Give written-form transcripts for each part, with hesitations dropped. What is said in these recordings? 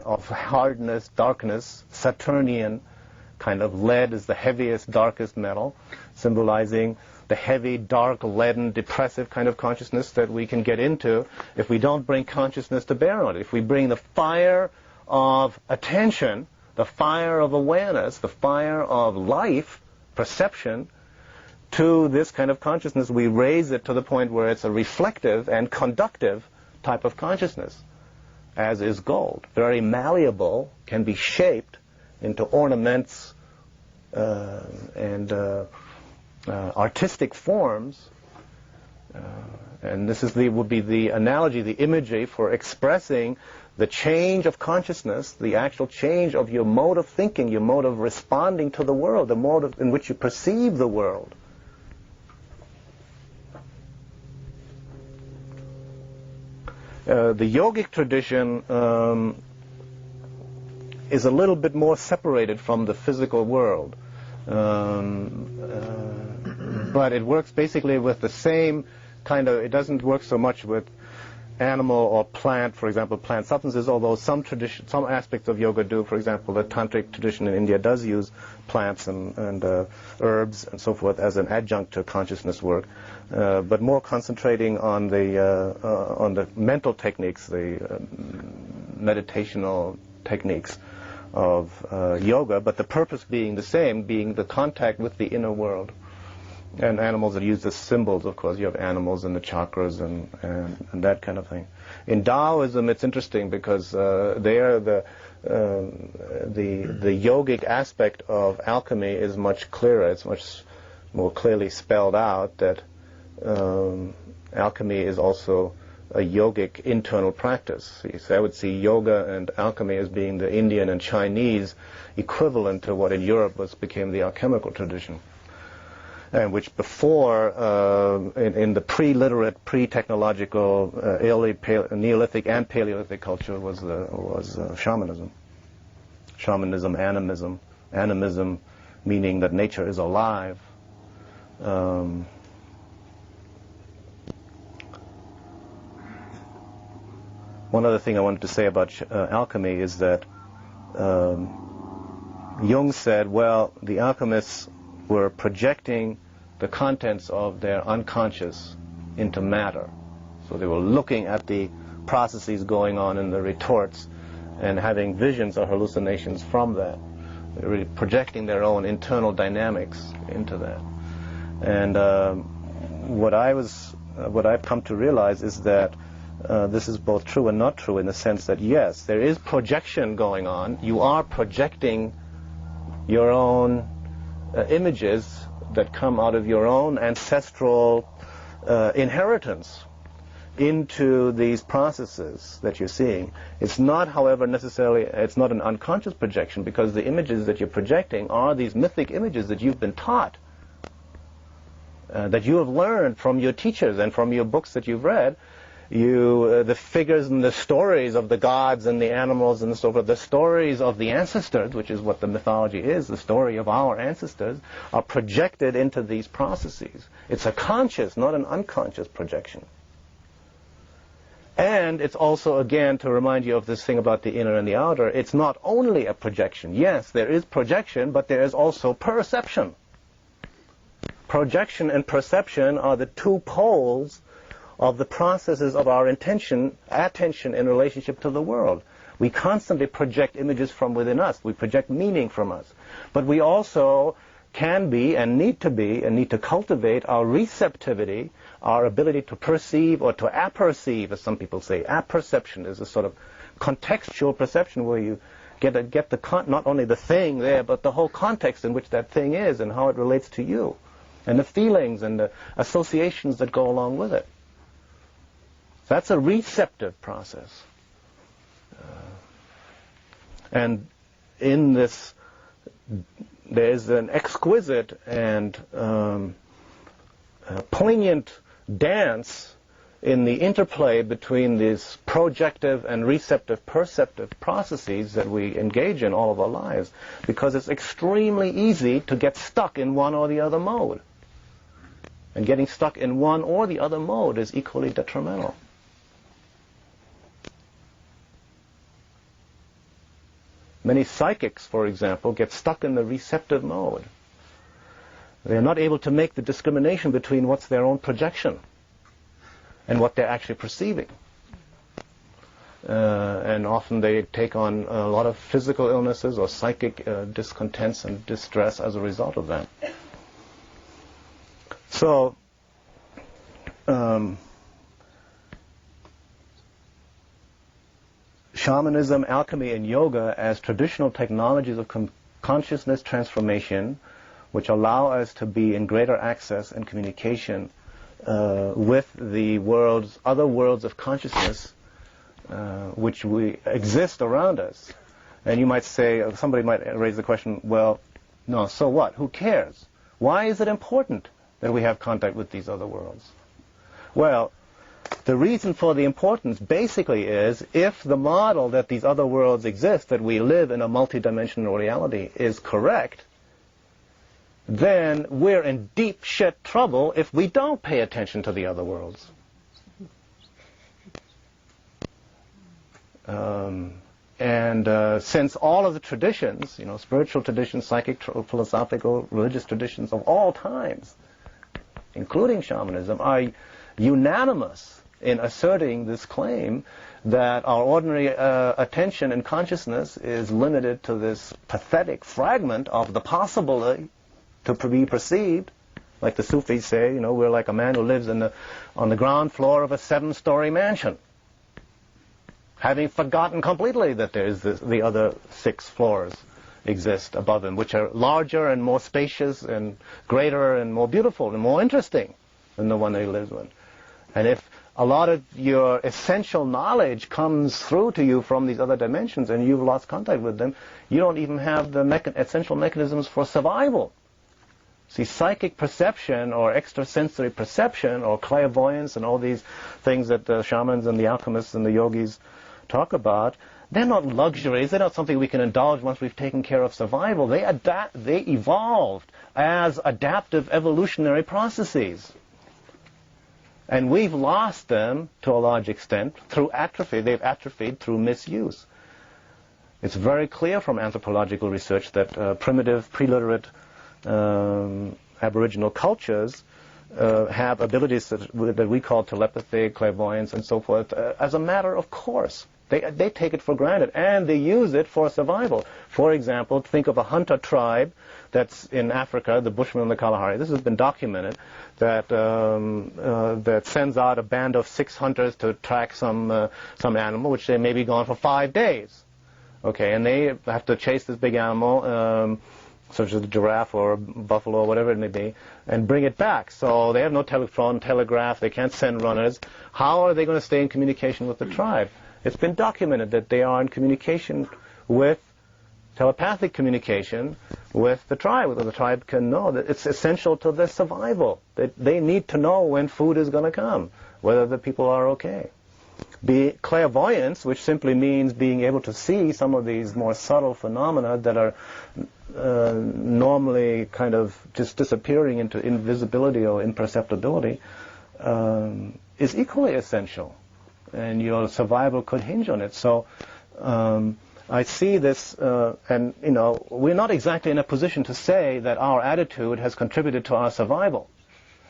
of hardness, darkness, Saturnian kind of. Lead is the heaviest, darkest metal, symbolizing the heavy, dark, leaden, depressive kind of consciousness that we can get into if we don't bring consciousness to bear on it. If we bring the fire of attention, the fire of awareness, the fire of life, perception, to this kind of consciousness, we raise it to the point where it's a reflective and conductive type of consciousness, as is gold. Very malleable, can be shaped into ornaments and artistic forms. And this is would be the analogy, the imagery for expressing the change of consciousness, the actual change of your mode of thinking, your mode of responding to the world, the mode in which you perceive the world. The yogic tradition is a little bit more separated from the physical world. But it works basically with the same kind of, it doesn't work so much with animal or plant, for example, plant substances, although some aspects of yoga do. For example, the tantric tradition in India does use plants and herbs and so forth as an adjunct to consciousness work, but more concentrating on the mental techniques, the meditational techniques of yoga, but the purpose being the same, being the contact with the inner world. And animals are used as symbols, of course. You have animals and the chakras and that kind of thing. In Taoism, it's interesting because there the yogic aspect of alchemy is much clearer. It's much more clearly spelled out that alchemy is also a yogic internal practice. So I would see yoga and alchemy as being the Indian and Chinese equivalent to what in Europe became the alchemical tradition. And which before, in the pre-literate, pre-technological, Neolithic and Paleolithic culture was shamanism. Shamanism, animism meaning that nature is alive. One other thing I wanted to say about alchemy is that Jung said, well, the alchemists were projecting the contents of their unconscious into matter. So they were looking at the processes going on in the retorts and having visions or hallucinations from that. They were really projecting their own internal dynamics into that. And what I've come to realize is that this is both true and not true, in the sense that yes, there is projection going on. You are projecting your own images that come out of your own ancestral inheritance into these processes that you're seeing. It's not, however, necessarily, it's not an unconscious projection, because the images that you're projecting are these mythic images that you've been taught, that you have learned from your teachers and from your books that you've read. The figures and the stories of the gods and the animals and so forth, the stories of the ancestors, which is what the mythology is, the story of our ancestors, are projected into these processes. It's a conscious, not an unconscious projection. And it's also, again, to remind you of this thing about the inner and the outer, it's not only a projection. Yes, there is projection, but there is also perception. Projection and perception are the two poles of the processes of our attention in relationship to the world. We constantly project images from within us. We project meaning from us. But we also can be and need to cultivate our receptivity, our ability to perceive or to apperceive, as some people say. Apperception is a sort of contextual perception where you get not only the thing there, but the whole context in which that thing is and how it relates to you, and the feelings and the associations that go along with it. That's a receptive process. And in this, there's an exquisite and poignant dance in the interplay between these projective and receptive, perceptive processes that we engage in all of our lives, because it's extremely easy to get stuck in one or the other mode. And getting stuck in one or the other mode is equally detrimental. Many psychics, for example, get stuck in the receptive mode. They're not able to make the discrimination between what's their own projection and what they're actually perceiving. And often they take on a lot of physical illnesses or psychic discontents and distress as a result of that. So, shamanism, alchemy, and yoga as traditional technologies of consciousness transformation, which allow us to be in greater access and communication with the other worlds of consciousness, which we exist around us. And you might say, somebody might raise the question, well, no, so what? Who cares? Why is it important that we have contact with these other worlds? Well, the reason for the importance basically is if the model that these other worlds exist, that we live in a multidimensional reality, is correct, then we're in deep shit trouble if we don't pay attention to the other worlds. Since all of the traditions, spiritual traditions, psychic, philosophical, religious traditions of all times, including shamanism, are unanimous in asserting this claim that our ordinary attention and consciousness is limited to this pathetic fragment of the possibility to be perceived. Like the Sufis say, we're like a man who lives on the ground floor of a 7-story mansion, having forgotten completely that there's the other 6 floors exist above him, which are larger and more spacious and greater and more beautiful and more interesting than the one that he lives in. And if a lot of your essential knowledge comes through to you from these other dimensions and you've lost contact with them, you don't even have the essential mechanisms for survival. See, psychic perception or extrasensory perception or clairvoyance and all these things that the shamans and the alchemists and the yogis talk about, they're not luxuries. They're not something we can indulge once we've taken care of survival. They evolved as adaptive evolutionary processes. And we've lost them to a large extent through atrophy. They've atrophied through misuse. It's very clear from anthropological research that primitive, pre-literate Aboriginal cultures have abilities that we call telepathy, clairvoyance, and so forth as a matter of course. They take it for granted, and they use it for survival. For example, think of a hunter tribe that's in Africa, the Bushmen and the Kalahari. This has been documented, that sends out a band of 6 hunters to track some animal, which they may be gone for 5 days. Okay, and they have to chase this big animal, such as a giraffe or a buffalo or whatever it may be, and bring it back. So they have no telephone, telegraph, they can't send runners. How are they going to stay in communication with the tribe? It's been documented that they are in communication with, telepathic communication with the tribe, whether the tribe can know that it's essential to their survival. They need to know when food is going to come, whether the people are okay. Be clairvoyance, which simply means being able to see some of these more subtle phenomena that are normally kind of just disappearing into invisibility or imperceptibility, is equally essential. And your survival could hinge on it. So I see this, and we're not exactly in a position to say that our attitude has contributed to our survival.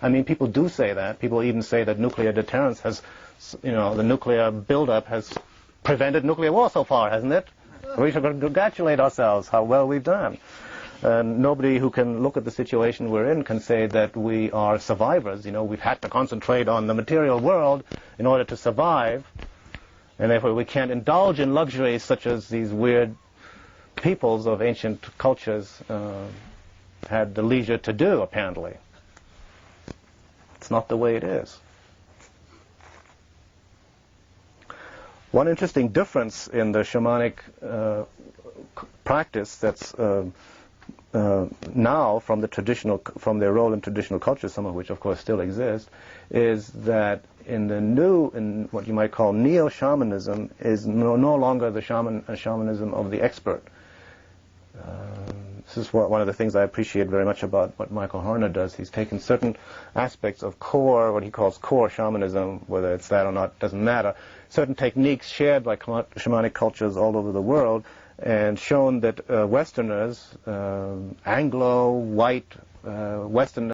I mean, people do say that. People even say that nuclear deterrence has, the nuclear buildup has prevented nuclear war so far, hasn't it? We should congratulate ourselves how well we've done. Nobody who can look at the situation we're in can say that we are survivors. We've had to concentrate on the material world in order to survive, and therefore we can't indulge in luxuries such as these weird peoples of ancient cultures had the leisure to do, apparently. It's not the way it is. One interesting difference in the shamanic practice that's now from their role in traditional culture, some of which of course still exist, is that in what you might call neo-shamanism is no longer the shamanism of the expert. This is one of the things I appreciate very much about what Michael Horner does. He's taken certain aspects of what he calls core shamanism, whether it's that or not doesn't matter, certain techniques shared by shamanic cultures all over the world, and shown that Westerners, Anglo, white Westerners,